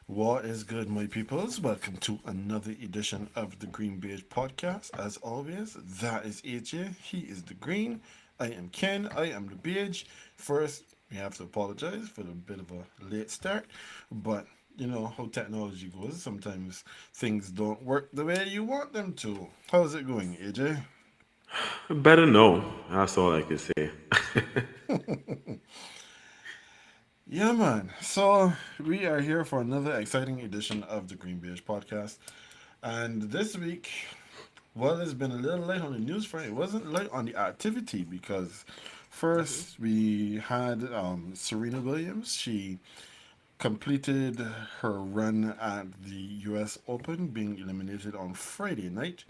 What is good, my peoples? Welcome to another edition of the GreenBaje podcast. As always, that is AJ. He is the green. I am Ken. I am the beige. First, we have to apologize for the bit of a late start, but you know how technology goes. Sometimes things don't work the way you want them to. How's it going, AJ? Better know. That's all I can say. Yeah, man. So we are here for another exciting edition of the GreenBaje podcast. And this week, well, it's been a little light on the news front. It wasn't light on the activity because first we had Serena Williams. She completed her run at the U.S. Open, being eliminated on Friday night,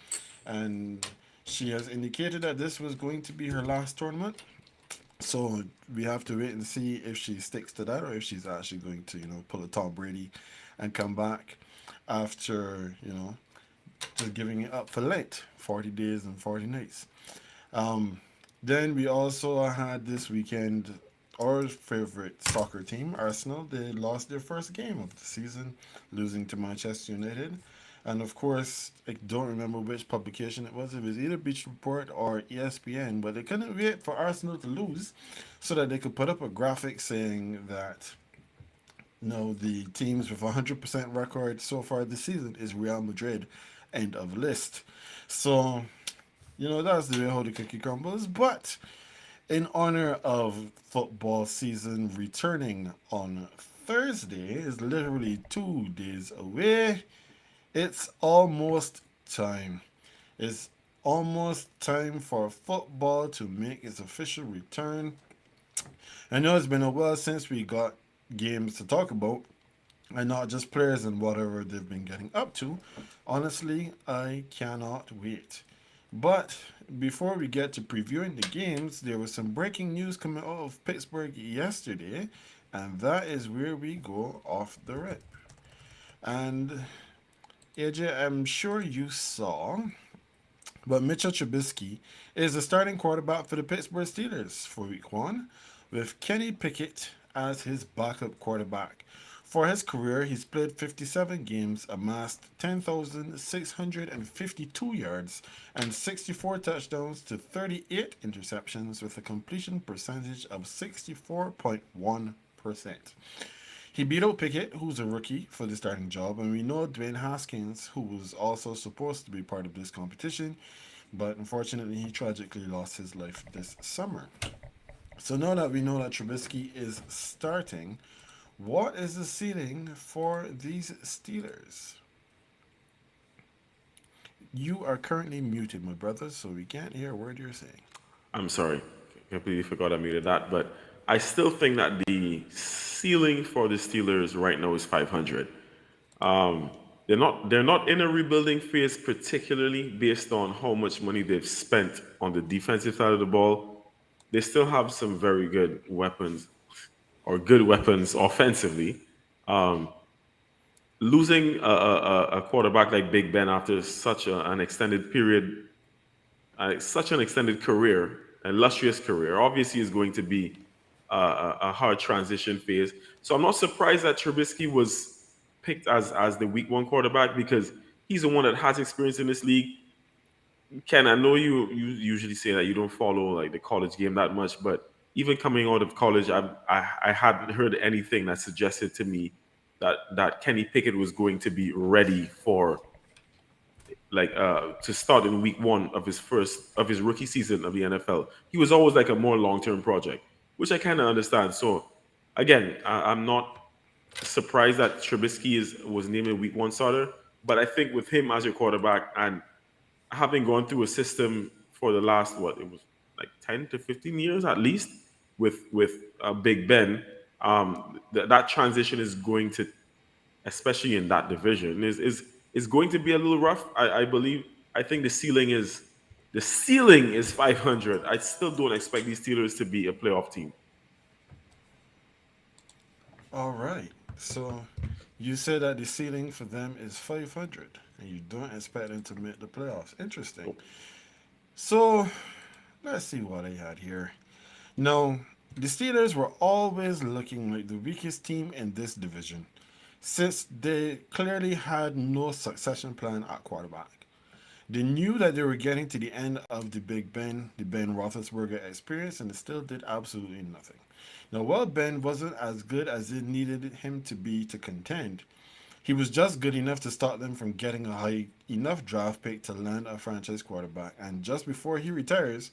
and she has indicated that this was going to be her last tournament. So we have to wait and see if she sticks to that or if she's actually going to, pull a Tom Brady and come back after, just giving it up for Lent, 40 days and 40 nights. Um, then we also had this weekend our favorite soccer team, Arsenal. They lost their first game of the season, losing to Manchester United. And of course, I don't remember which publication it was. It was either Beach Report or ESPN, but they couldn't wait for Arsenal to lose so that they could put up a graphic saying that no, the teams with 100% record so far this season is Real Madrid, end of list. So, that's the way how the cookie crumbles. But in honor of football season returning on Thursday, is literally 2 days away. It's almost time. It's almost time for football to make its official return. I know it's been a while since we got games to talk about, and not just players and whatever they've been getting up to. Honestly, I cannot wait. But before we get to previewing the games, there was some breaking news coming out of Pittsburgh yesterday, and that is where we go off the rip. And AJ, I'm sure you saw, but Mitchell Trubisky is the starting quarterback for the Pittsburgh Steelers for Week One, with Kenny Pickett as his backup quarterback. For his career, he's played 57 games, amassed 10,652 yards, and 64 touchdowns to 38 interceptions with a completion percentage of 64.1%. He beat out Pickett, who's a rookie, for the starting job, and we know Dwayne Haskins, who was also supposed to be part of this competition, but unfortunately he tragically lost his life this summer. So now that we know that Trubisky is starting, what is the ceiling for these Steelers? You are currently muted, my brother, so we can't hear a word you're saying. I'm sorry. Completely forgot I muted that. But I still think that the ceiling for the Steelers right now is 500. Um, they're not in a rebuilding phase, particularly based on how much money they've spent on the defensive side of the ball. They still have some very good weapons or good weapons offensively. Um, Losing a quarterback like Big Ben after an extended period, such an extended career, an illustrious career, obviously is going to be a hard transition phase. So I'm not surprised that Trubisky was picked as the Week One quarterback because he's the one that has experience in this league. Ken, I know you usually say that you don't follow like the college game that much, but even coming out of college, I hadn't heard anything that suggested to me that Kenny Pickett was going to be ready for to start in week one of his rookie season of the NFL. He was always like a more long term project, which I kind of understand. So again, I'm not surprised that Trubisky was named a week one starter, but I think with him as your quarterback and having gone through a system for the last what it was like 10 to 15 years at least with Big Ben, that transition is going to, especially in that division, is going to be a little rough. I believe. I think the ceiling is 500. I still don't expect these Steelers to be a playoff team. All right. So you said that the ceiling for them is 500, and you don't expect them to make the playoffs. Interesting. So let's see what I had here. No, the Steelers were always looking like the weakest team in this division. since they clearly had no succession plan at quarterback. They knew that they were getting to the end of the Ben Roethlisberger experience, and they still did absolutely nothing. Now, while Ben wasn't as good as it needed him to be to contend, he was just good enough to stop them from getting a high enough draft pick to land a franchise quarterback. And just before he retires,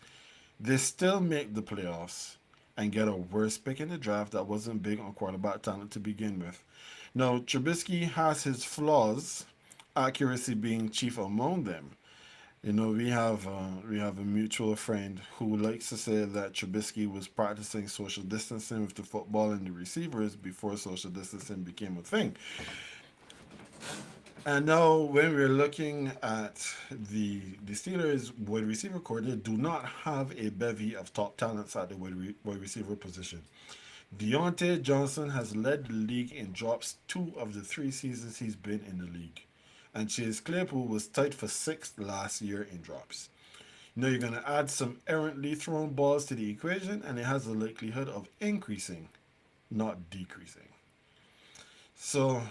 they still make the playoffs and get a worse pick in the draft that wasn't big on quarterback talent to begin with. Now, Trubisky has his flaws, accuracy being chief among them. We have a mutual friend who likes to say that Trubisky was practicing social distancing with the football and the receivers before social distancing became a thing. And now, when we're looking at the Steelers wide receiver core, they do not have a bevy of top talents at the wide receiver position. Deontay Johnson has led the league in drops 2 of the 3 seasons he's been in the league, and Chase Claypool was tied for sixth last year in drops. Now you're going to add some errantly thrown balls to the equation, and it has a likelihood of increasing, not decreasing. So,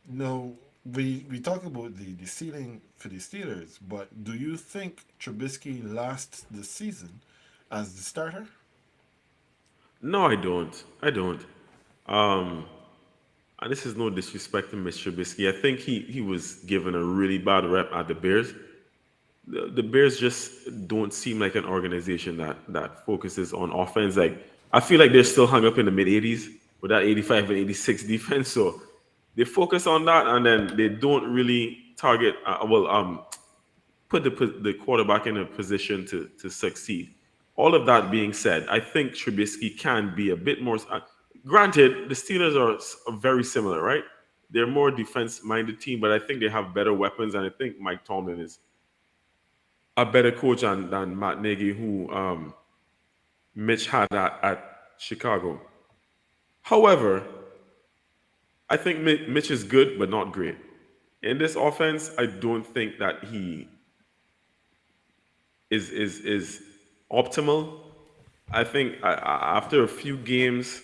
no, we talk about the ceiling for the Steelers, but do you think Trubisky lasts the season as the starter? No, I don't. I don't. Um, and this is no disrespect to Mr. Trubisky. I think he was given a really bad rep at the Bears. The Bears just don't seem like an organization that focuses on offense. Like I feel like they're still hung up in the mid '80s with that '85 and '86 defense. So they focus on that, and then they don't really target. Put the quarterback in a position to succeed. All of that being said, I think Trubisky can be a bit more. Granted, the Steelers are very similar, right? They're more defense-minded team, but I think they have better weapons, and I think Mike Tomlin is a better coach than Matt Nagy, who Mitch had at Chicago. However, I think Mitch is good, but not great. In this offense, I don't think that he is optimal. I think after a few games,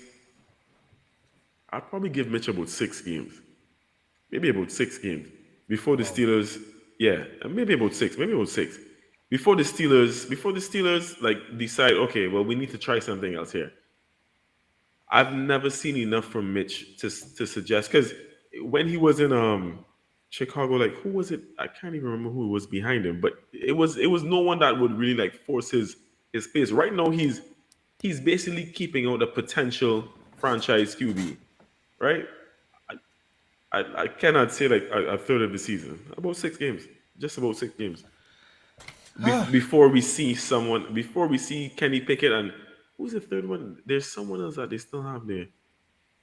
I'd probably give Mitch about 6 games, maybe about 6 games before the Wow. Steelers. Yeah, maybe about six before the Steelers like decide. Okay, well, we need to try something else here. I've never seen enough from Mitch to suggest because when he was in Chicago, like who was it? I can't even remember who was behind him, but it was no one that would really like force his pace. Right now, he's basically keeping out a potential franchise QB, right? I cannot say like a third of the season, about 6 games, just about 6 games before we see Kenny Pickett and who's the third one? There's someone else that they still have there.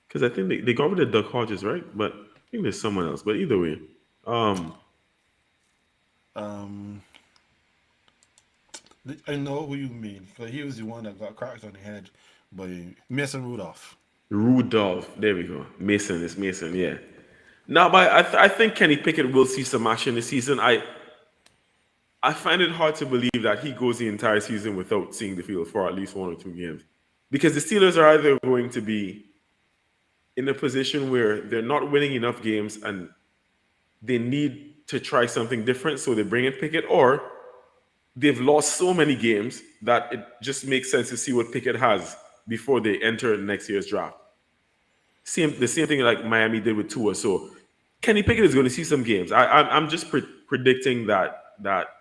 Because I think they got rid of Doug Hodges, right? But I think there's someone else. But either way, um, Um, I know who you mean. 'Cause he was the one that got cracked on the head by Mason Rudolph. Rudolph. There we go. Mason is Mason. Yeah. Now, but I think Kenny Pickett will see some action this season. I find it hard to believe that he goes the entire season without seeing the field for at least 1 or 2 games, because the Steelers are either going to be in a position where they're not winning enough games and they need to try something different, so they bring in Pickett, or they've lost so many games that it just makes sense to see what Pickett has before they enter next year's draft. The same thing like Miami did with Tua. So Kenny Pickett is going to see some games. I'm just predicting that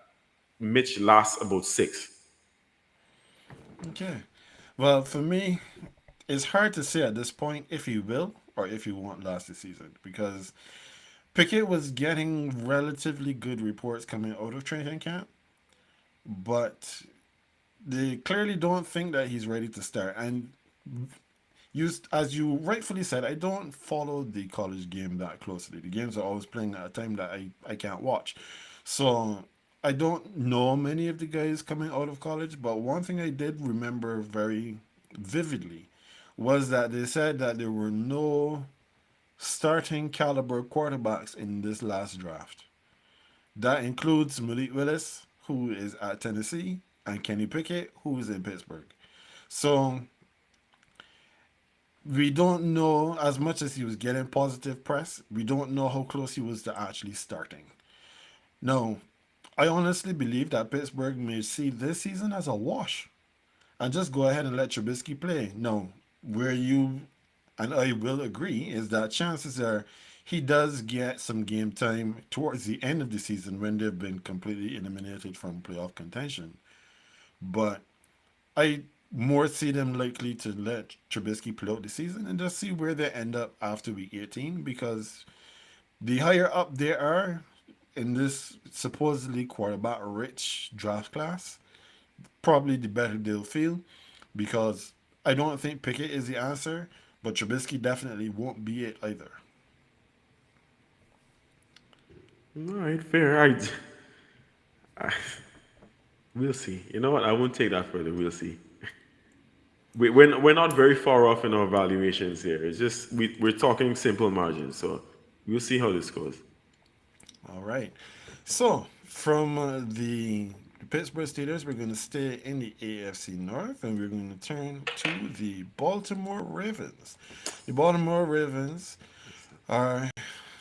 Mitch lasts about 6. Okay. Well, for me, it's hard to say at this point if he will or if he won't last the season because Pickett was getting relatively good reports coming out of training camp, but they clearly don't think that he's ready to start. And as you rightfully said, I don't follow the college game that closely. The games are always playing at a time that I can't watch. So I don't know many of the guys coming out of college, but one thing I did remember very vividly was that they said that there were no starting caliber quarterbacks in this last draft. That includes Malik Willis, who is at Tennessee, and Kenny Pickett, who is in Pittsburgh. So We don't know as much as he was getting positive press. We don't know how close he was to actually starting. No, I honestly believe that Pittsburgh may see this season as a wash and just go ahead and let Trubisky play. No, where you and I will agree is that chances are he does get some game time towards the end of the season when they've been completely eliminated from playoff contention. But I more see them likely to let Trubisky play out the season and just see where they end up after week 18 because the higher up they are in this supposedly quarterback rich draft class, probably the better they'll feel because I don't think Pickett is the answer, but Trubisky definitely won't be it either. All right, fair. We'll see. You know what? I won't take that further. We'll see. We're not very far off in our valuations here. It's just we're talking simple margins. So we'll see how this goes. All right. So, from the Pittsburgh Steelers, we're going to stay in the AFC North and we're going to turn to the Baltimore Ravens. The Baltimore Ravens are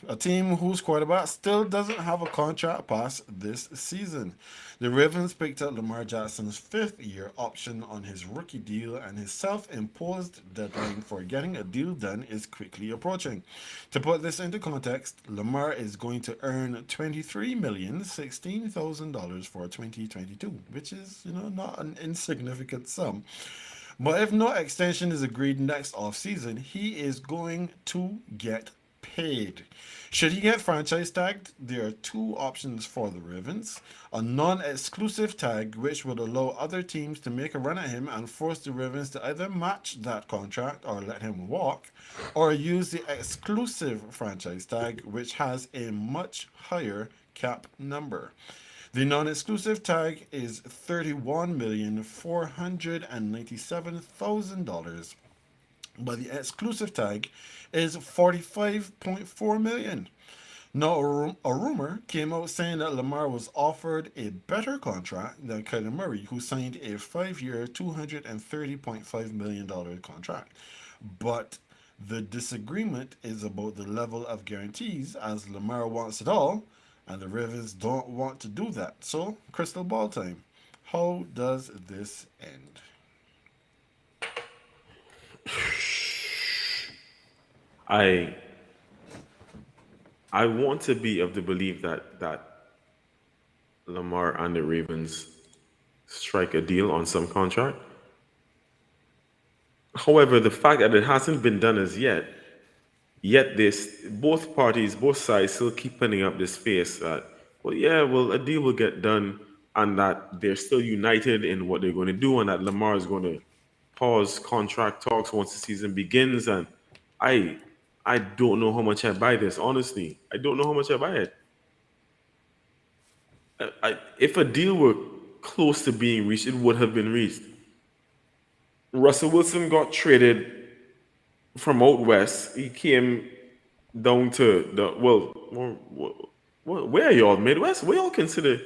a team whose quarterback still doesn't have a contract past this season. The Ravens picked up Lamar Jackson's fifth year option on his rookie deal, and his self imposed deadline for getting a deal done is quickly approaching. To put this into context, Lamar is going to earn $23,016,000 for 2022, which is, not an insignificant sum. But if no extension is agreed next offseason, he is going to get paid. Should he get franchise tagged, there are two options for the Ravens: a non exclusive tag, which would allow other teams to make a run at him and force the Ravens to either match that contract or let him walk, or use the exclusive franchise tag, which has a much higher cap number. The non exclusive tag is $31,497,000, but the exclusive tag is 45.4 million. Now, a rumor came out saying that Lamar was offered a better contract than Kyler Murray, who signed a 5 year, $230.5 million contract. But the disagreement is about the level of guarantees, as Lamar wants it all, and the Ravens don't want to do that. So, crystal ball time. How does this end? I I want to be of the belief that Lamar and the Ravens strike a deal on some contract. However, the fact that it hasn't been done as yet this both parties, both sides still keep putting up this face that, well, yeah, well, a deal will get done and that they're still united in what they're going to do and that Lamar is going to pause contract talks once the season begins. And I I don't know how much I buy this, honestly. I don't know how much I buy it. If a deal were close to being reached, it would have been reached. Russell Wilson got traded from out west. He came down to the where are y'all? Midwest? Where y'all consider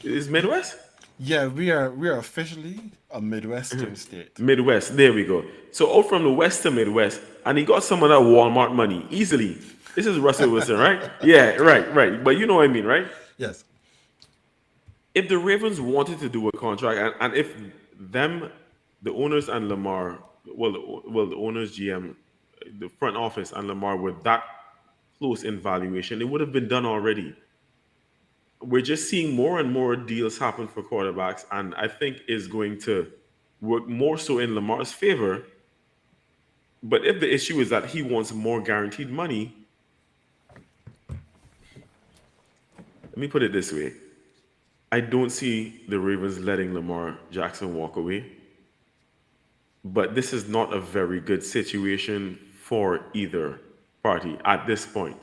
is Midwest? Yeah, we are officially a Midwestern state. Midwest. There we go. So out from the west to Midwest, and he got some of that Walmart money easily. This is Russell Wilson, right? Yeah, right. But you know what I mean, right? Yes. If the Ravens wanted to do a contract, and if them, the owners and Lamar, the owners, GM, the front office and Lamar were that close in valuation, it would have been done already. We're just seeing more and more deals happen for quarterbacks, and I think is going to work more so in Lamar's favor. But if the issue is that he wants more guaranteed money, let me put it this way. I don't see the Ravens letting Lamar Jackson walk away, but this is not a very good situation for either party at this point.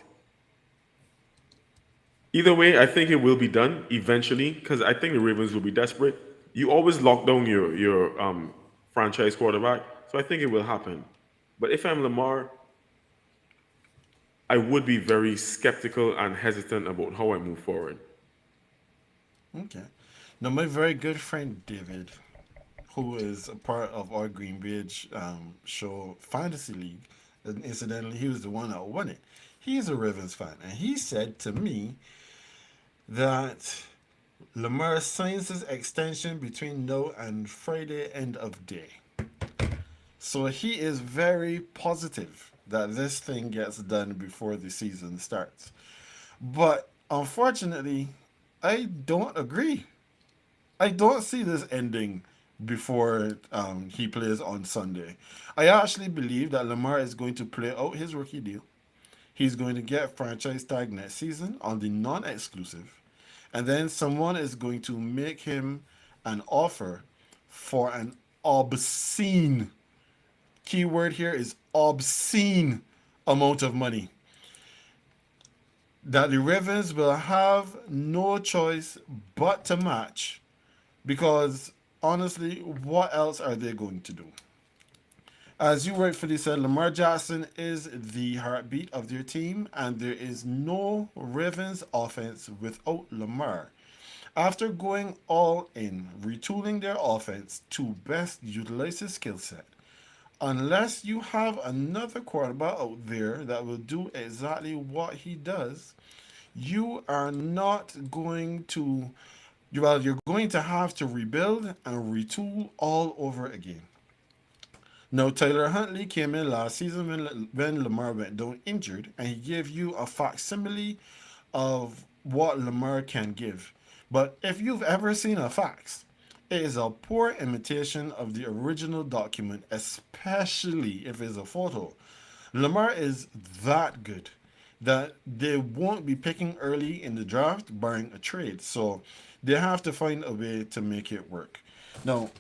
Either way, I think it will be done eventually because I think the Ravens will be desperate. You always lock down your franchise quarterback, so I think it will happen. But if I'm Lamar, I would be very skeptical and hesitant about how I move forward. Okay. Now, my very good friend David who is a part of our GreenBaje show Fantasy League, and incidentally, he was the one that won it. He's a Ravens fan, and he said to me that Lamar signs his extension between now and Friday end of day. So he is very positive that this thing gets done before the season starts. But unfortunately, I don't agree. I don't see this ending before he plays on Sunday. I actually believe that Lamar is going to play out his rookie deal. He's going to get franchise tag next season on the non exclusive. And then someone is going to make him an offer for an obscene, keyword here is obscene, amount of money that the Ravens will have no choice but to match, because honestly, what else are they going to do? As you rightfully said, Lamar Jackson is the heartbeat of their team, and there is no Ravens offense without Lamar. After going all in, retooling their offense to best utilize his skill set, unless you have another quarterback out there that will do exactly what he does, you are not going to, well, you're going to have to rebuild and retool all over again. Now, Tyler Huntley came in last season when Lamar went down injured, and he gave you a facsimile of what Lamar can give. But if you've ever seen a fax, it is a poor imitation of the original document, especially if it's a photo. Lamar is that good that they won't be picking early in the draft, barring a trade. So they have to find a way to make it work. Now,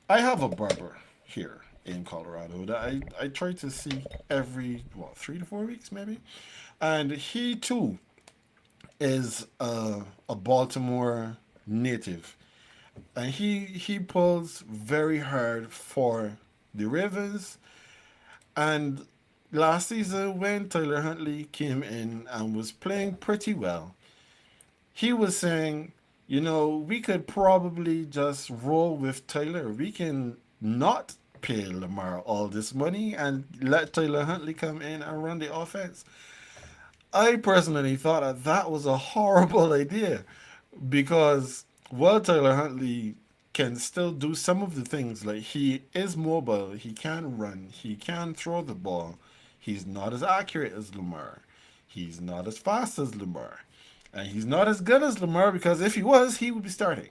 I have a barber here in Colorado that I try to see every, what, 3 to 4 weeks maybe? And he too is a Baltimore native. And he pulls very hard for the Ravens. And last season, when Tyler Huntley came in and was playing pretty well, he was saying, we could probably just roll with Tyler. We can not pay Lamar all this money and let Tyler Huntley come in and run the offense. I personally thought that that was a horrible idea, because while Tyler Huntley can still do some of the things, like he is mobile, he can run, he can throw the ball, he's not as accurate as Lamar, he's not as fast as Lamar, and he's not as good as Lamar, because if he was, he would be starting.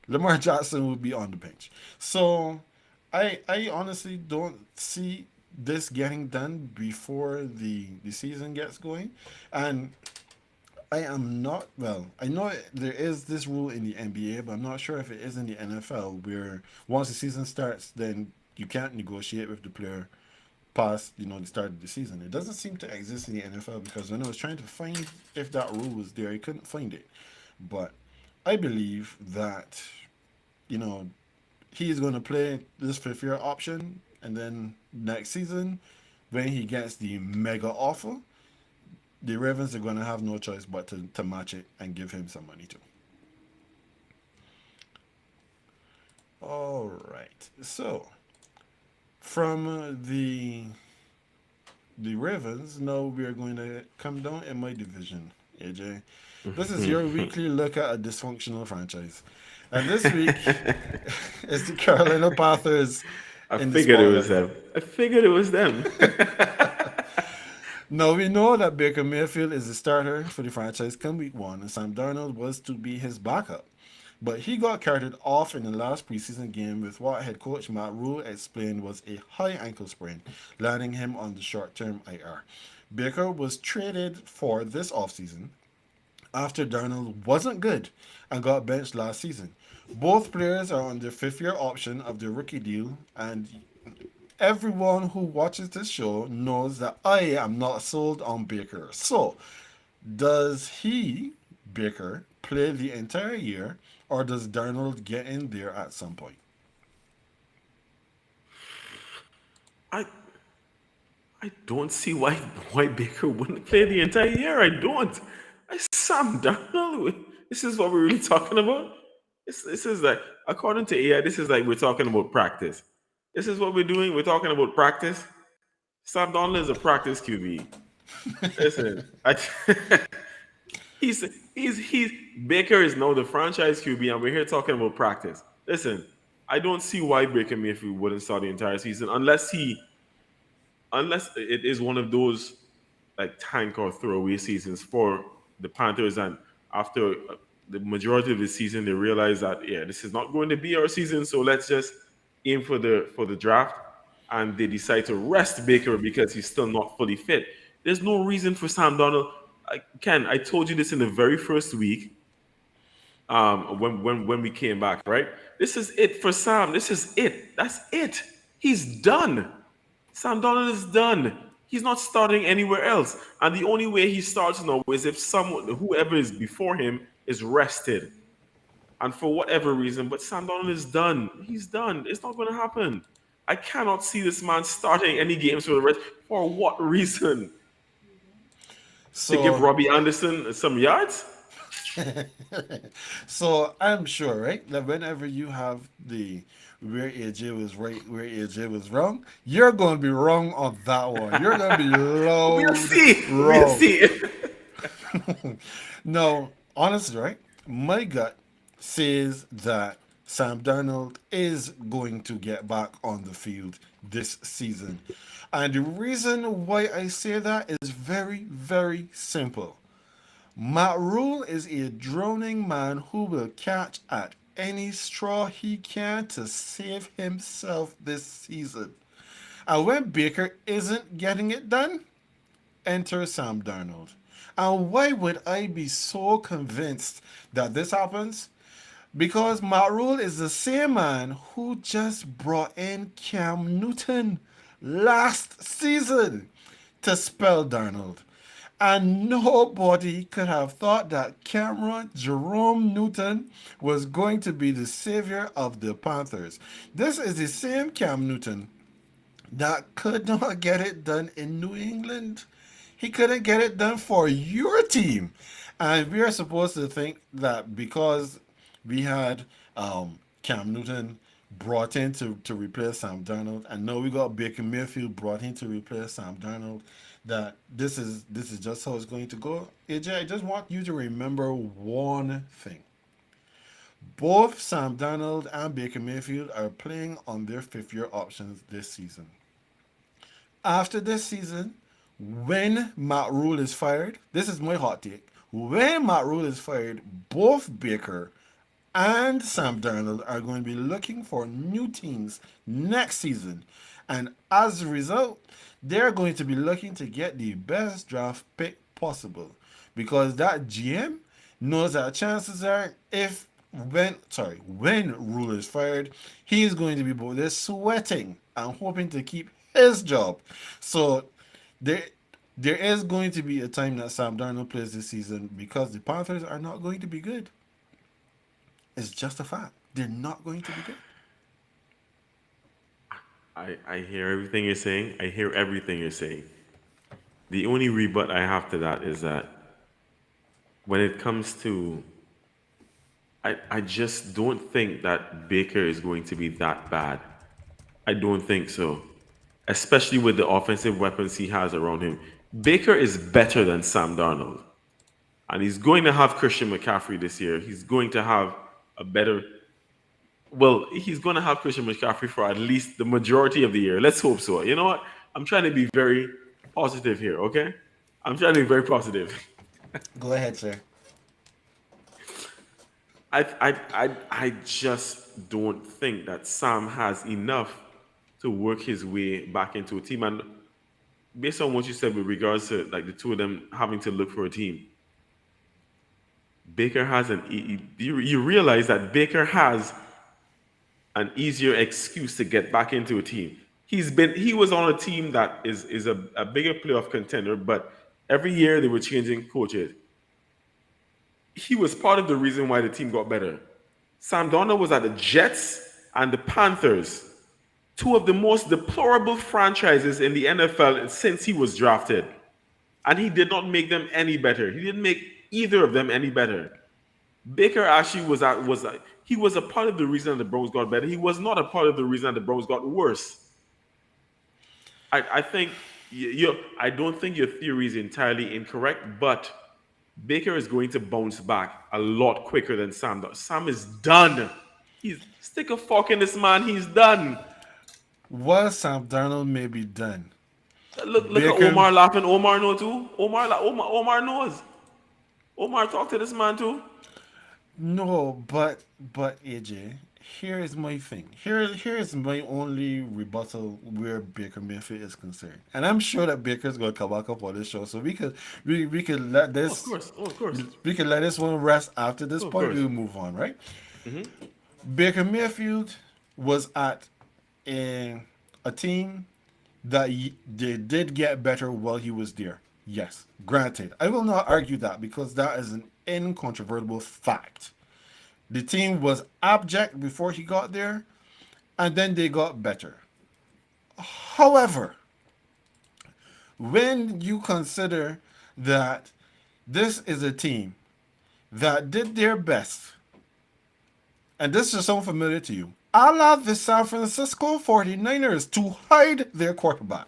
Lamar Jackson would be on the bench. So I honestly don't see this getting done before the season gets going. And I am not, well, I know there is this rule in the NBA, but I'm not sure if it is in the NFL, where once the season starts, then you can't negotiate with the player past, the start of the season. It doesn't seem to exist in the NFL, because when I was trying to find if that rule was there, I couldn't find it. But I believe that, you know, he is going to play this fifth year option, and then next season, when he gets the mega offer, the Ravens are going to have no choice but to match it and give him some money too. All right. So from the Ravens, now we are going to come down in my division, AJ. This is your weekly look at a dysfunctional franchise. And this week is the Carolina Panthers I in the figured it was spotlight. them. I figured it was them. Now we know that Baker Mayfield is the starter for the franchise come week one, and Sam Darnold was to be his backup. But he got carted off in the last preseason game with what head coach Matt Rule explained was a high ankle sprain, landing him on the short term IR. Baker was traded for this offseason after Darnold wasn't good and got benched last season. Both players are on their fifth year option of their rookie deal, and everyone who watches this show knows that I am not sold on Baker. So, does he, Baker, play the entire year, or does Darnold get in there at some point? I I don't see why Baker wouldn't play the entire year. I don't. I Sam Darnold. This is what we're really talking about. This is like, according to AI, this is like we're talking about practice. This is what we're doing. We're talking about practice. Sam Donald is a practice QB. Listen, he's he's Baker is now the franchise QB, and we're here talking about practice. Listen, I don't see why Baker Mayfield wouldn't start the entire season unless it is one of those like tank or throwaway seasons for the Panthers, and after the majority of the season, they realize that yeah, this is not going to be our season, so let's just aim for the draft, and they decide to rest Baker because he's still not fully fit. There's no reason for Sam Donald. Ken, I told you this in the very first week when we came back, right? This is it for Sam. This is it. That's it. He's done. Sam Donald is done. He's not starting anywhere else. And the only way he starts now is if someone, whoever is before him, is rested. And for whatever reason, but Sam Donald is done. He's done. It's not going to happen. I cannot see this man starting any games for the rest. For what reason? To give So, Robbie Anderson some yards? so I'm sure, right, that whenever you have the where AJ was right, where AJ was wrong, you're going to be wrong on that one. You're going to be We'll loud see. We'll wrong. see. No, honestly, right? My gut says that Sam Darnold is going to get back on the field this season. And the reason why I say that is very, very simple. Matt Rule is a droning man who will catch at any straw he can to save himself this season. And when Baker isn't getting it done, enter Sam Darnold. And why would I be so convinced that this happens? Because Matt Rule is the same man who just brought in Cam Newton last season to spell Darnold. And nobody could have thought that Cameron Jerome Newton was going to be the savior of the Panthers. This is the same Cam Newton that could not get it done in New England. He couldn't get it done for your team. And we are supposed to think that because we had Cam Newton brought in to replace Sam Darnold, and now we got Baker Mayfield brought in to replace Sam Darnold, that this is just how it's going to go. AJ, I just want you to remember one thing. Both Sam Darnold and Baker Mayfield are playing on their fifth year options this season. After this season, when Matt Rule is fired, this is my hot take. When Matt Rule is fired, both Baker and Sam Darnold are going to be looking for new teams next season. And as a result, they're going to be looking to get the best draft pick possible. Because that GM knows that chances are if when Rule is fired, he is going to be both there sweating and hoping to keep his job. So there there is going to be a time that Sam Darnold plays this season because the Panthers are not going to be good. It's just a fact. They're not going to be good. I hear everything you're saying. I hear everything you're saying. The only rebut I have to that is that when it comes to, I just don't think that Baker is going to be that bad. I don't think so. Especially with the offensive weapons he has around him. Baker is better than Sam Darnold. And he's going to have Christian McCaffrey this year. He's going to have a better, well, he's going to have Christian McCaffrey for at least the majority of the year. Let's hope so. You know what? I'm trying to be very positive here, okay? I'm trying to be very positive. Go ahead, sir. I just don't think that Sam has enough to work his way back into a team. And based on what you said with regards to like the two of them having to look for a team, Baker has you realize that Baker has an easier excuse to get back into a team. He was on a team that is a bigger playoff contender, but every year they were changing coaches. He was part of the reason why the team got better. Sam Darnold was at the Jets and the Panthers, two of the most deplorable franchises in the NFL since he was drafted. And he did not make them any better. He didn't make either of them any better. Baker actually he was a part of the reason that the Browns got better. He was not a part of the reason that the Browns got worse. I think I don't think your theory is entirely incorrect, but Baker is going to bounce back a lot quicker than Sam does. Sam is done. He's stick a fork in this man. He's done. While Sam Darnold may be done, Look at Baker, Omar laughing. Omar know too. Omar knows. Omar talk to this man too. no, but AJ, here is my thing. Here is my only rebuttal where Baker Mayfield is concerned, and I'm sure that Baker's gonna come back up on this show, so we could let Oh, of this course. Oh, of course. we could let this one rest after this Oh, of point. course. We'll move on, right? Baker Mayfield was at a a team that they did get better while he was there. Yes, granted. I will not argue that because that is an incontrovertible fact. The team was abject before he got there, and then they got better. However, when you consider that this is a team that did their best, and this is so familiar to you, a la the San Francisco 49ers to hide their quarterback.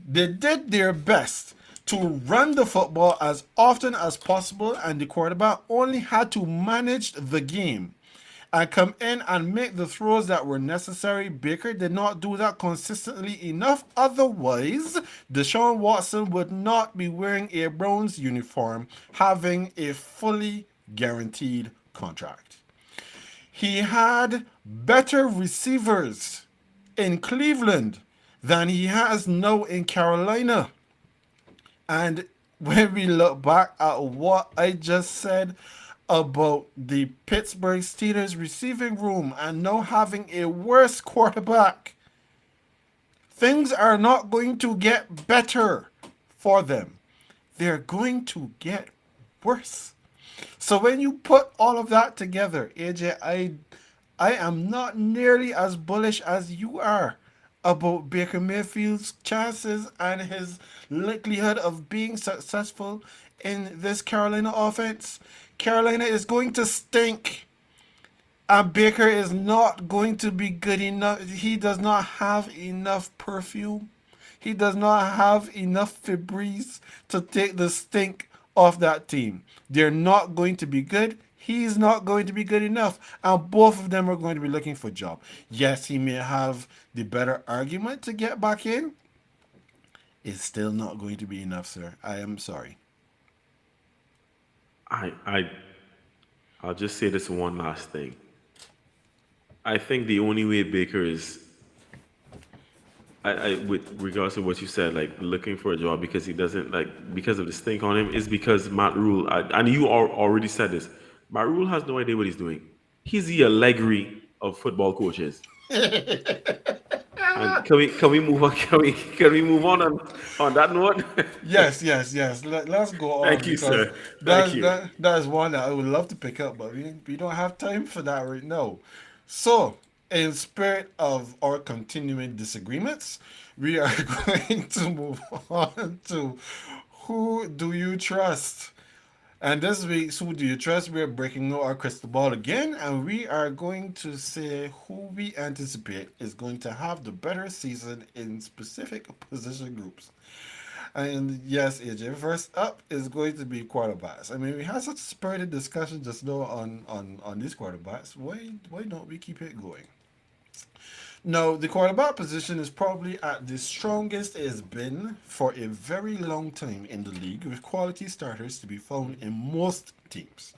They did their best to run the football as often as possible, and the quarterback only had to manage the game and come in and make the throws that were necessary. Baker did not do that consistently enough. Otherwise, Deshaun Watson would not be wearing a Browns uniform, having a fully guaranteed contract. He had better receivers in Cleveland than he has now in Carolina. And when we look back at what I just said about the Pittsburgh Steelers receiving room and now having a worse quarterback, things are not going to get better for them. They're going to get worse. So when you put all of that together, AJ, I am not nearly as bullish as you are about Baker Mayfield's chances and his likelihood of being successful in this Carolina offense. Carolina is going to stink. And Baker is not going to be good enough. He does not have enough perfume. He does not have enough Febreze to take the stink off that team. They're not going to be good. He's not going to be good enough. And both of them are going to be looking for a job. Yes, he may have the better argument to get back in. It's still not going to be enough, sir. I am sorry. I I I'll just say this one last thing. I think the only way Baker is with regards to what you said, like looking for a job because he doesn't like because of the stink on him, is because Matt Rule. And you already said this. Matt Rule has no idea what he's doing. He's the Allegri of football coaches. And can we move on? Can we move on that note? Yes, yes, yes. Let's go on Thank you, because sir. Thank you. that is one that I would love to pick up, but we don't have time for that right now. So, in spirit of our continuing disagreements, we are going to move on to who do you trust? And this week's Who Do You Trust? We're breaking out our crystal ball again, and we are going to say who we anticipate is going to have the better season in specific position groups. And yes, AJ, first up is going to be quarterbacks. I mean, we had such a spirited discussion just now on these quarterbacks. Why don't we keep it going? No, the quarterback position is probably at the strongest it has been for a very long time in the league, with quality starters to be found in most teams.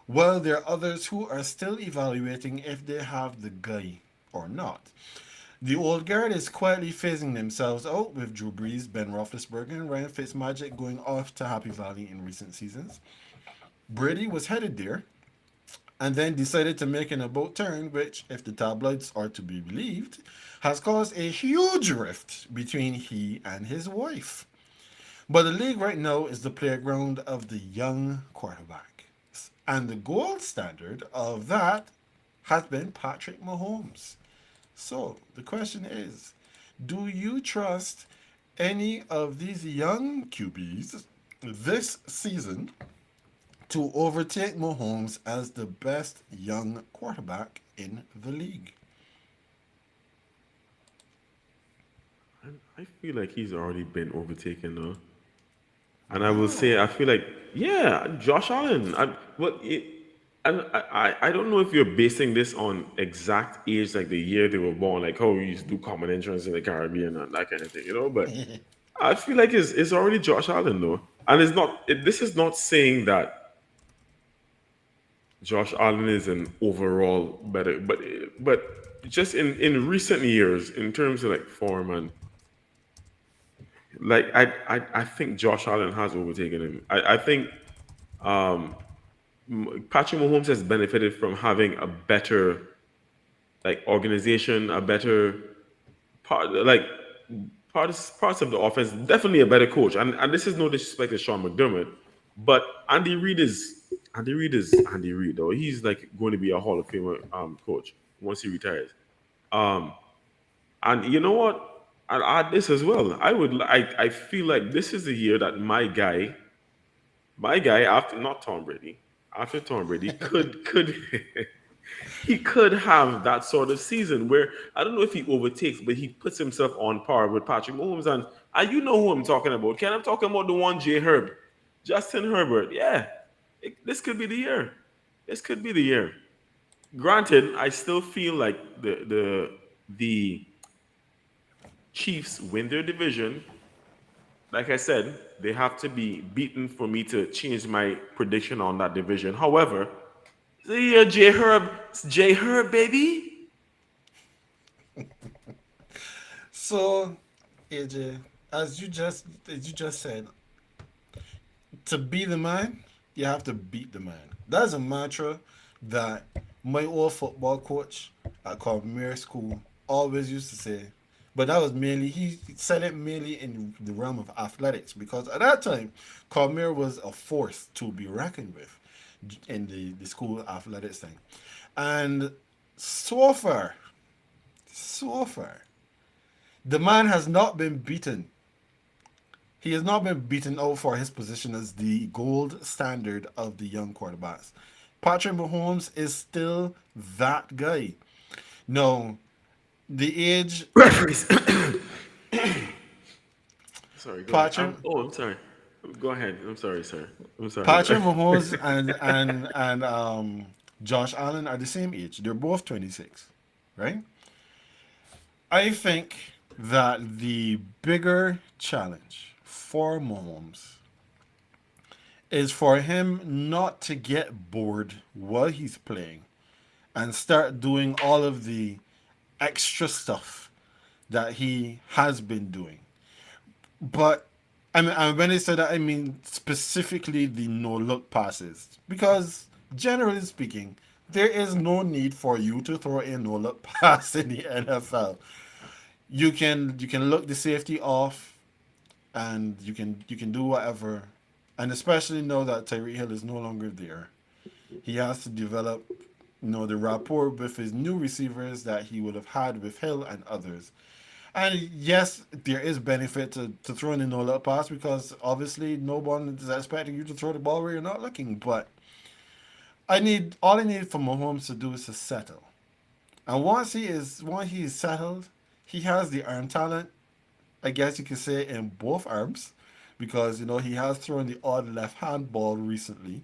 While there are others who are still evaluating if they have the guy or not. The old guard is quietly phasing themselves out, with Drew Brees, Ben Roethlisberger, and Ryan Fitzmagic going off to Happy Valley in recent seasons. Brady was headed there, and then decided to make an about turn, which, if the tabloids are to be believed, has caused a huge rift between he and his wife. But the league right now is the playground of the young quarterback. And the gold standard of that has been Patrick Mahomes. So the question is, do you trust any of these young QBs this season to overtake Mahomes as the best young quarterback in the league. I feel like he's already been overtaken though. And I will say, I Wow. feel like, yeah, Josh Allen. And I don't know if you're basing this on exact age, like the year they were born, like, oh, we used to do common entrance in the Caribbean and that kind of thing, you know. But I feel like it's already Josh Allen though, and it's not. This is not saying that Josh Allen is an overall better, but just in recent years, in terms of like form and like I think Josh Allen has overtaken him. I think Patrick Mahomes has benefited from having a better like organization, a better part, like parts of the offense. Definitely a better coach, and this is no disrespect to Sean McDermott, but Andy Reid is Andy Reid though. He's like going to be a Hall of Famer coach once he retires. Um, and you know what? I'll add this as well. I feel like this is the year that my guy after not Tom Brady after Tom Brady could he could have that sort of season where I don't know if he overtakes, but he puts himself on par with Patrick Mahomes. And you know who I'm talking about. Ken, I'm talking about the one J Herb, Justin Herbert. Yeah, this could be the year. This could be the year. Granted, I still feel like the Chiefs win their division. Like I said, they have to be beaten for me to change my prediction on that division. However, the year J Herb, baby. So, AJ, as you just said, to be the man, you have to beat the man. That's a mantra that my old football coach at Commerce School always used to say. But that was mainly, he said it mainly in the realm of athletics because at that time, Commerce was a force to be reckoned with in the school athletics thing. And so far, so far, the man has not been beaten. He has not been beaten out for his position as the gold standard of the young quarterbacks. Patrick Mahomes is still that guy. No, the age Referees. Sorry, go ahead. Patrick I'm sorry. Go ahead. I'm sorry, sir. I'm sorry. Patrick Mahomes and Josh Allen are the same age. They're both 26, right? I think that the bigger challenge for Mahomes is for him not to get bored while he's playing and start doing all of the extra stuff that he has been doing. But I mean, and when I say that, I mean specifically the no look passes. Because generally speaking, there is no need for you to throw a no look pass in the NFL. You can look the safety off and you can do whatever. And especially know that Tyreek Hill is no longer there. He has to develop the rapport with his new receivers that he would have had with Hill and others. And yes, there is benefit to throwing in no look pass because obviously no one is expecting you to throw the ball where you're not looking. But all I need for Mahomes to do is to settle. And once he is settled, he has the arm talent, I guess you could say, in both arms. Because he has thrown the odd left hand ball recently.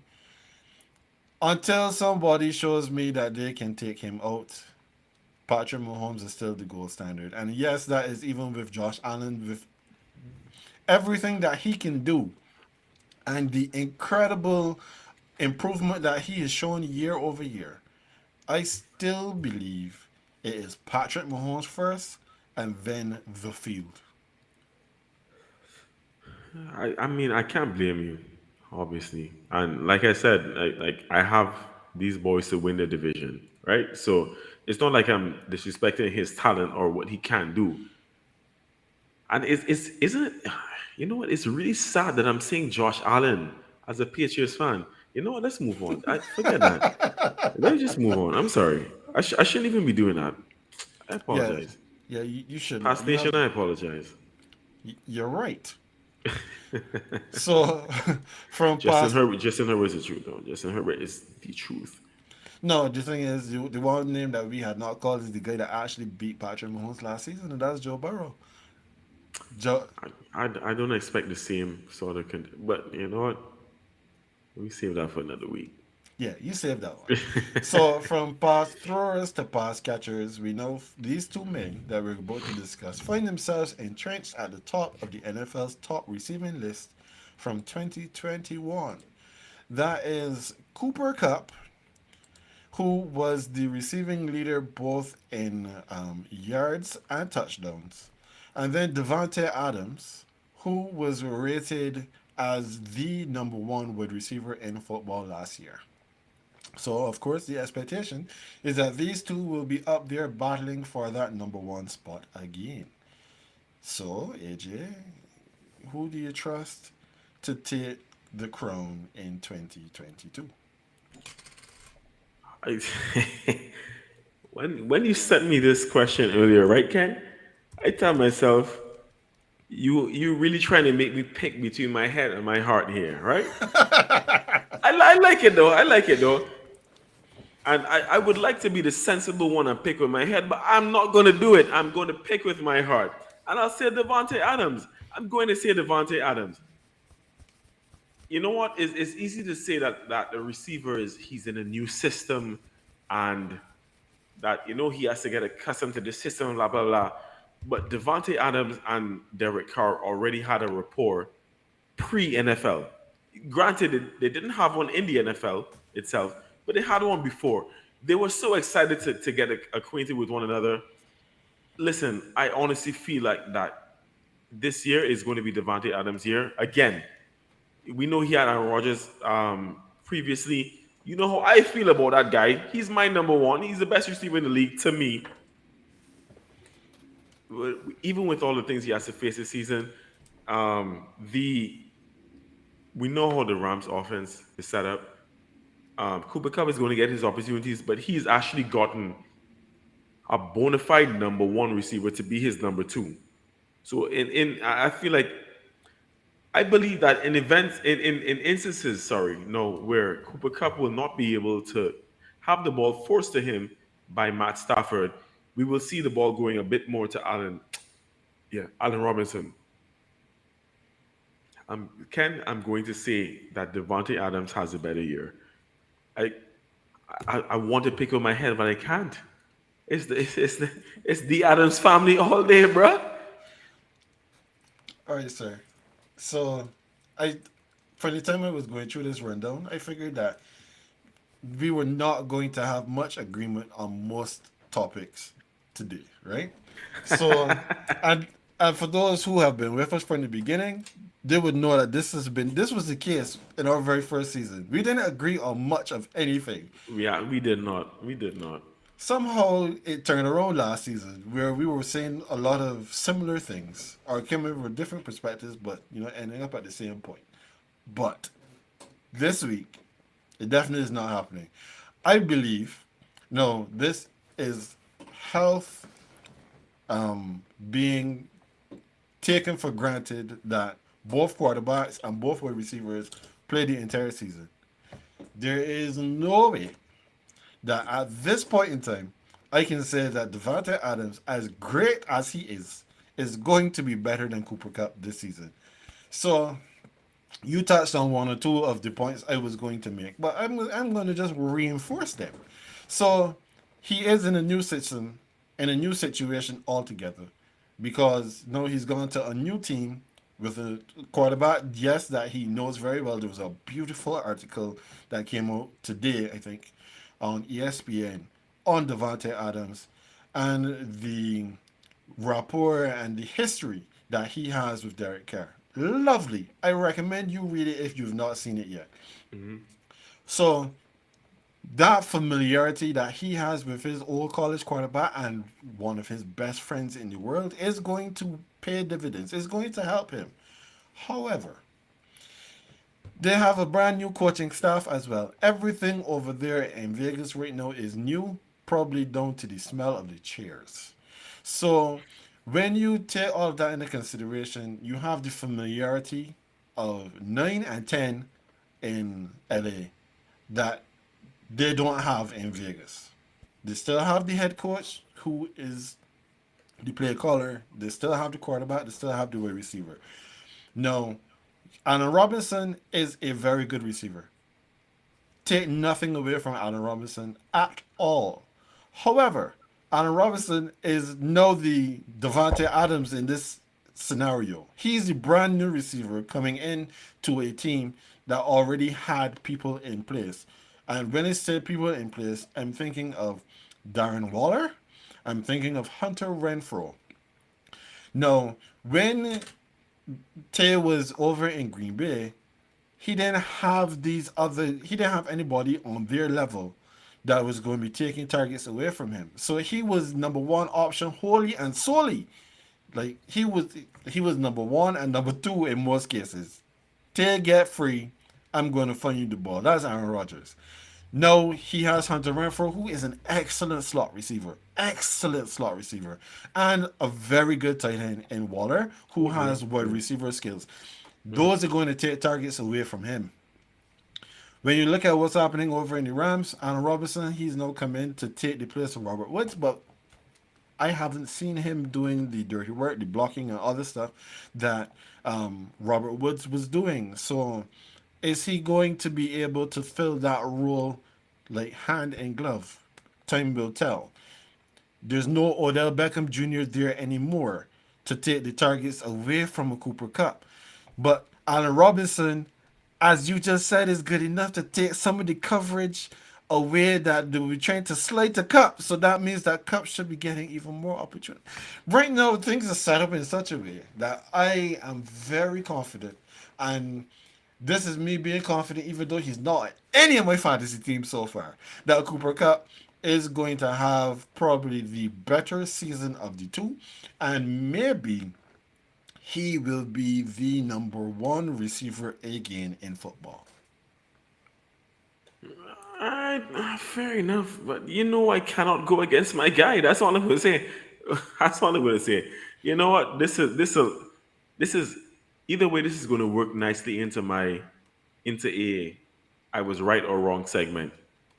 Until somebody shows me that they can take him out, Patrick Mahomes is still the gold standard. And yes, that is even with Josh Allen, with everything that he can do and the incredible improvement that he has shown year over year. I still believe it is Patrick Mahomes first and then the field. I mean, I can't blame you, obviously. And like I said, I have these boys to win the division, right? So it's not like I'm disrespecting his talent or what he can do. And it's isn't it? You know what? It's really sad that I'm saying Josh Allen as a Patriots fan. You know what? Let's move on. I forget that. Let's just move on. I'm sorry. I shouldn't even be doing that. I Yeah, apologize. yeah, you shouldn't. Past nation, I apologize. You're right. So from Justin past, Herbert. Justin Herbert is the truth, though. Justin Herbert is the truth. no, the thing is, the one name that we had not called is the guy that actually beat Patrick Mahomes last season, and that's Joe Burrow. Joe, I don't expect the same sort of, but you know what? Let me save that for another week. yeah, you saved that one. So from pass throwers to pass catchers, we know these two men that we're about to discuss find themselves entrenched at the top of the NFL's top receiving list from 2021. That is Cooper Cup, who was the receiving leader both in yards and touchdowns. And then Devontae Adams, who was rated as the number one wide receiver in football last year. So, of course, the expectation is that these two will be up there battling for that number one spot again. So, AJ, who do you trust to take the crown in 2022? I, when you sent me this question earlier, right, Ken? I tell myself, you really trying to make me pick between my head and my heart here, right? I like it though. I like it though. And I would like to be the sensible one and pick with my head, but I'm not going to do it. I'm going to pick with my heart. And I'll say Devontae Adams. I'm going to say Devontae Adams. You know what? It's easy to say that the receiver he's in a new system and that he has to get accustomed to the system, blah blah blah. But Devontae Adams and Derek Carr already had a rapport pre NFL. Granted, they didn't have one in the NFL itself, but they had one before. They were so excited to get acquainted with one another. Listen, I honestly feel like that this year is going to be Devontae Adams' year again. We know he had Aaron Rodgers previously. You know how I feel about that guy. He's my number one. He's the best receiver in the league to me. Even with all the things he has to face this season, the we know how the Rams offense is set up. Cooper Cup is going to get his opportunities, but he's actually gotten a bona fide number one receiver to be his number two. So I feel like I believe that in events in instances, sorry, no, where Cooper Cup will not be able to have the ball forced to him by Matt Stafford, we will see the ball going a bit more to Allen Robinson. I'm going to say that Devontae Adams has a better year. I I want to pick up my head, but I can't. It's the Adams family all day, bruh. All right, sir. So, I, for the time I was going through this rundown, I figured that we were not going to have much agreement on most topics today, right? So, and and for those who have been with us from the beginning, they would know that this was the case in our very first season. We didn't agree on much of anything. Yeah, we did not. We did not. Somehow it turned around last season where we were saying a lot of similar things or came in with different perspectives, but ending up at the same point. But this week, it definitely is not happening. I believe, no, this is health being taken for granted that both quarterbacks and both wide receivers play the entire season. There is no way that at this point in time, I can say that Devontae Adams, as great as he is going to be better than Cooper Cup this season. So you touched on one or two of the points I was going to make, but I'm going to just reinforce them. So he is in a new system, in a new situation altogether, because no, he's gone to a new team with a quarterback, yes, that he knows very well. There was a beautiful article that came out today, I think, on ESPN on Devontae Adams and the rapport and the history that he has with Derek Carr. Lovely. I recommend you read it if you've not seen it yet. So that familiarity that he has with his old college quarterback and one of his best friends in the world is going to pay dividends. It's going to help him. However, they have a brand new coaching staff as well. Everything over there in Vegas right now is new, probably down to the smell of the chairs. So When you take all of that into consideration, you have the familiarity of 9 and 10 in LA that they don't have in Vegas. They still have the head coach who is the play caller. They still have the quarterback. They still have the wide receiver. No, Allen Robinson is a very good receiver. Take nothing away from Allen Robinson at all. However, Allen Robinson is now the Devontae Adams in this scenario. He's the brand new receiver coming in to a team that already had people in place. And when I say people in place, I'm thinking of Darren Waller. I'm thinking of Hunter Renfro. No, when Tay was over in Green Bay, he didn't have anybody on their level that was going to be taking targets away from him. So he was number one option wholly and solely. Like he was number one and number two in most cases. Take get free, I'm going to fund you the ball. That's Aaron Rodgers. No, he has Hunter Renfro, who is an excellent slot receiver. Excellent slot receiver. And a very good tight end in Waller, who has wide receiver skills. Those are going to take targets away from him. When you look at what's happening over in the Rams, Allen Robinson, he's now come in to take the place of Robert Woods, but I haven't seen him doing the dirty work, the blocking, and other stuff that Robert Woods was doing. So, is he going to be able to fill that role like hand in glove? Time will tell. There's no Odell Beckham Jr. there anymore to take the targets away from a Cooper Cup. But Allen Robinson, as you just said, is good enough to take some of the coverage away that they were trying to slide the Cup. So that means that Cup should be getting even more opportunity. Right now, things are set up in such a way that I am very confident. And this is me being confident, even though he's not at any of my fantasy teams so far, that Cooper Cup is going to have probably the better season of the two. And maybe he will be the number one receiver again in football. Fair enough, but I cannot go against my guy. That's all I'm going to say. That's all I'm going to say. You know what? This is either way. This is going to work nicely into a I was right or wrong segment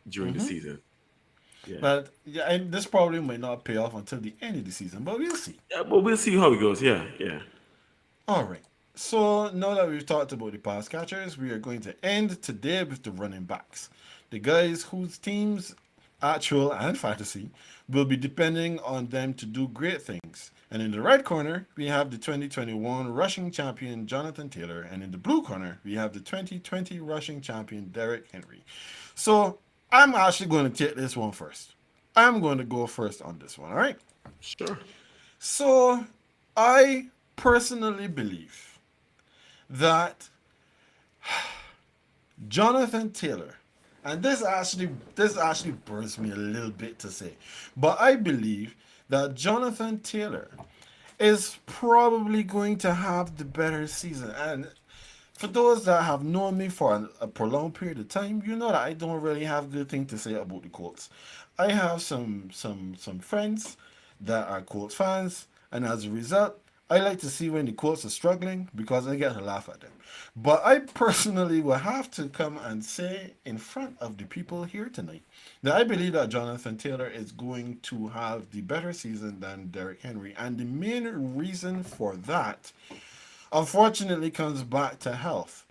during the season. Yeah, But yeah, and this probably might not pay off until the end of the season, but we'll see. yeah, but we'll see how it goes. Yeah, yeah. All right. So now that we've talked about the pass catchers, we are going to end today with the running backs. The guys whose teams, actual and fantasy, will be depending on them to do great things. And in the red corner, we have the 2021 rushing champion Jonathan Taylor. And in the blue corner, we have the 2020 rushing champion Derrick Henry. So I'm actually going to take this one first. I'm going to go first on this one, all right? Sure. So I personally believe that Jonathan Taylor, and this actually burns me a little bit to say, but I believe that Jonathan Taylor is probably going to have the better season. And for those that have known me for a prolonged period of time, you know that I don't really have good thing to say about the Colts. I have some friends that are Colts fans, and as a result, I like to see when the Colts are struggling because I get to laugh at them. But I personally will have to come and say in front of the people here tonight that I believe that Jonathan Taylor is going to have the better season than Derrick Henry. And the main reason for that, unfortunately, comes back to health.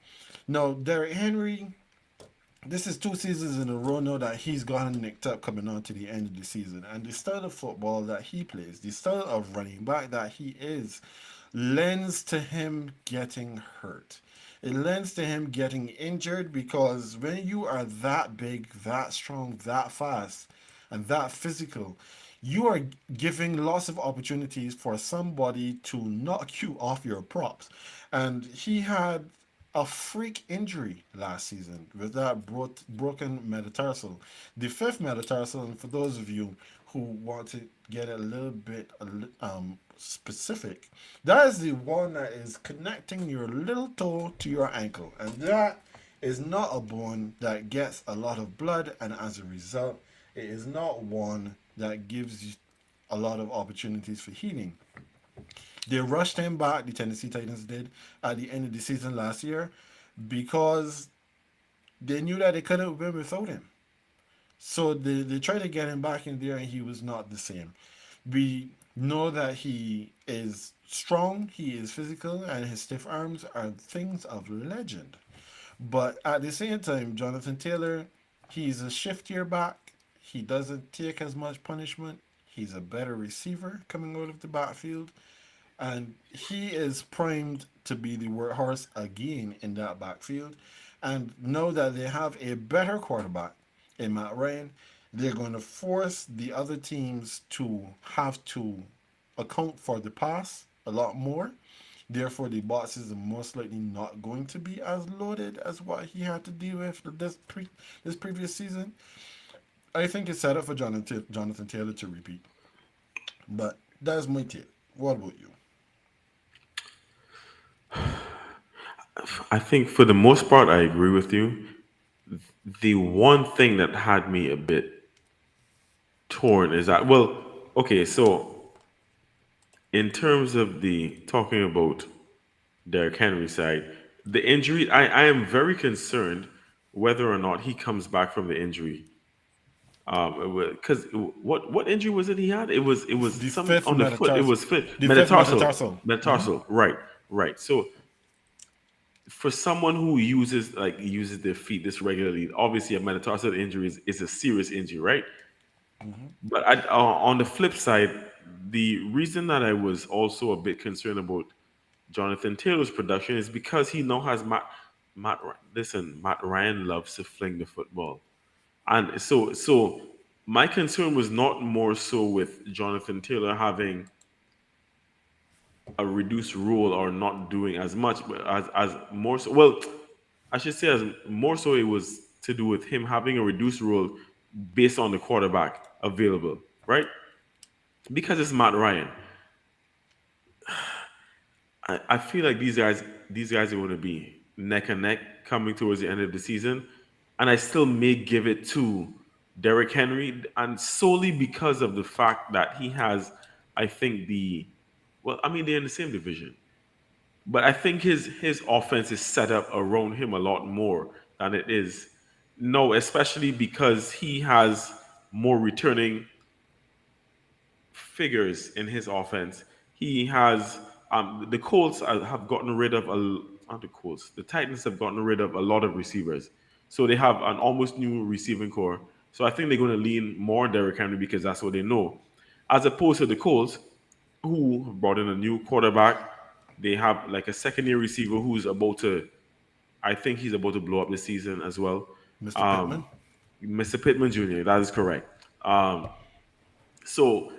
Now, Derrick Henry, this is two seasons in a row now that he's gotten nicked up coming on to the end of the season. And the style of football that he plays, the style of running back that he is, lends to him getting hurt. It lends to him getting injured because when you are that big, that strong, that fast, and that physical, you are giving lots of opportunities for somebody to knock you off your props. And he had a freak injury last season with that broken metatarsal, the fifth metatarsal. And for those of you who want to get a little bit specific, that is the one that is connecting your little toe to your ankle, and that is not a bone that gets a lot of blood, and as a result, it is not one that gives you a lot of opportunities for healing. They rushed him back, the Tennessee Titans did, at the end of the season last year because they knew that they couldn't win without him. So they tried to get him back in there and he was not the same. We know that he is strong, he is physical, and his stiff arms are things of legend. But at the same time, Jonathan Taylor, he's a shiftier back. He doesn't take as much punishment. He's a better receiver coming out of the backfield. And he is primed to be the workhorse again in that backfield. And know that they have a better quarterback in Matt Ryan. They're going to force the other teams to have to account for the pass a lot more. Therefore, the boxes are most likely not going to be as loaded as what he had to deal with this previous season. I think it's set up for Jonathan Taylor to repeat. But that's my take. What about you? I think for the most part, I agree with you. The one thing that had me a bit torn is that, well, okay, so in terms of the talking about Derrick Henry side, the injury, I am very concerned whether or not he comes back from the injury. Because what injury was it he had? It was The some fifth on the foot. It metatarsal. was foot The fifth metatarsal, metatarsal. metatarsal. Right, right. So for someone who uses their feet this regularly, obviously a metatarsal injury is a serious injury, right? But on the flip side, the reason that I was also a bit concerned about Jonathan Taylor's production is because he now has Listen, Matt Ryan loves to fling the football, and so my concern was not more so with Jonathan Taylor having a reduced role or not doing as much, but as more so. Well, I should say as more so it was to do with him having a reduced role based on the quarterback available, right? Because it's Matt Ryan. I feel like these guys are going to be neck and neck coming towards the end of the season, and I still may give it to Derrick Henry, and solely because of the fact that he has, I think I mean they're in the same division, but I think his offense is set up around him a lot more than it is. No, especially because he has more returning figures in his offense. He has the Colts have gotten rid of not the Colts. The Titans have gotten rid of a lot of receivers, so they have an almost new receiving core. So I think they're going to lean more on Derrick Henry because that's what they know, as opposed to the Colts, who brought in a new quarterback. They have like a second year receiver who's about to. I think he's about to blow up this season as well. Mr. Um, Pittman. Mr. Pittman Jr. That is correct. So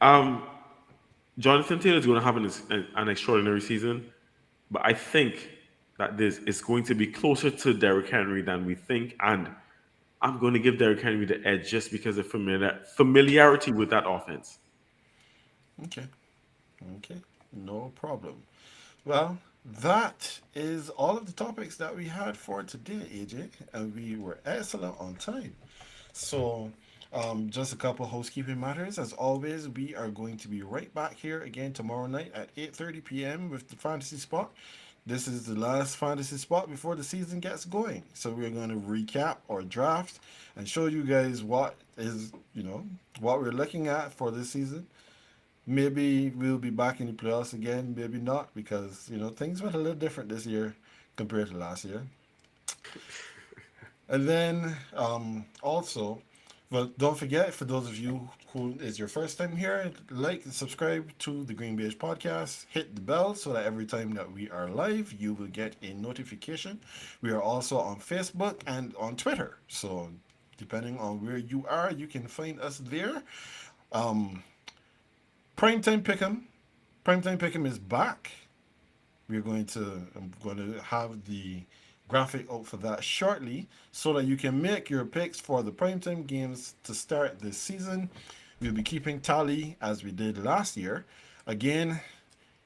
um, Jonathan Taylor is going to have an extraordinary season, but I think that this is going to be closer to Derrick Henry than we think, and I'm going to give Derrick Henry the edge just because of familiarity with that offense. Okay. Okay. No problem. Well, that is all of the topics that we had for today, AJ, and we were excellent on time. So, just a couple housekeeping matters. As always, we are going to be right back here again tomorrow night at 8:30 p.m. with the fantasy spot. This is the last fantasy spot before the season gets going. So we're going to recap our draft and show you guys what is, what we're looking at for this season. Maybe we'll be back in the playoffs again, maybe not, because things went a little different this year compared to last year. And then also, well, don't forget, for those of you who is your first time here, like and subscribe to the GreenBaje podcast. Hit the bell so that every time that we are live, you will get a notification. We are also on Facebook and on Twitter. So depending on where you are, you can find us there. Um, Primetime Pick'em. Primetime Pick'em is back. I'm going to have the graphic out for that shortly so that you can make your picks for the primetime games to start this season. We'll be keeping tally as we did last year. Again,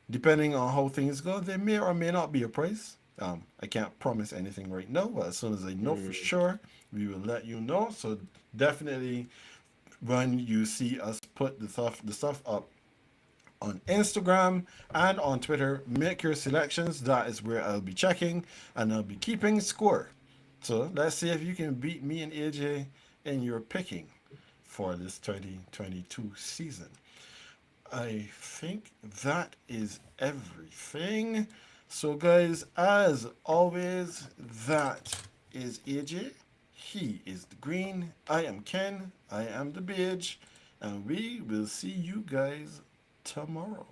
depending on how things go, there may or may not be a prize. I can't promise anything right now, but as soon as I know for sure, we will let you know. So definitely, when you see us put the stuff up, on Instagram and on Twitter. Make your selections. That is where I'll be checking and I'll be keeping score. So let's see if you can beat me and AJ in your picking for this 2022 season. I think that is everything. So, guys, as always, that is AJ. He is the green. I am Ken. I am the beige. And we will see you guys tomorrow.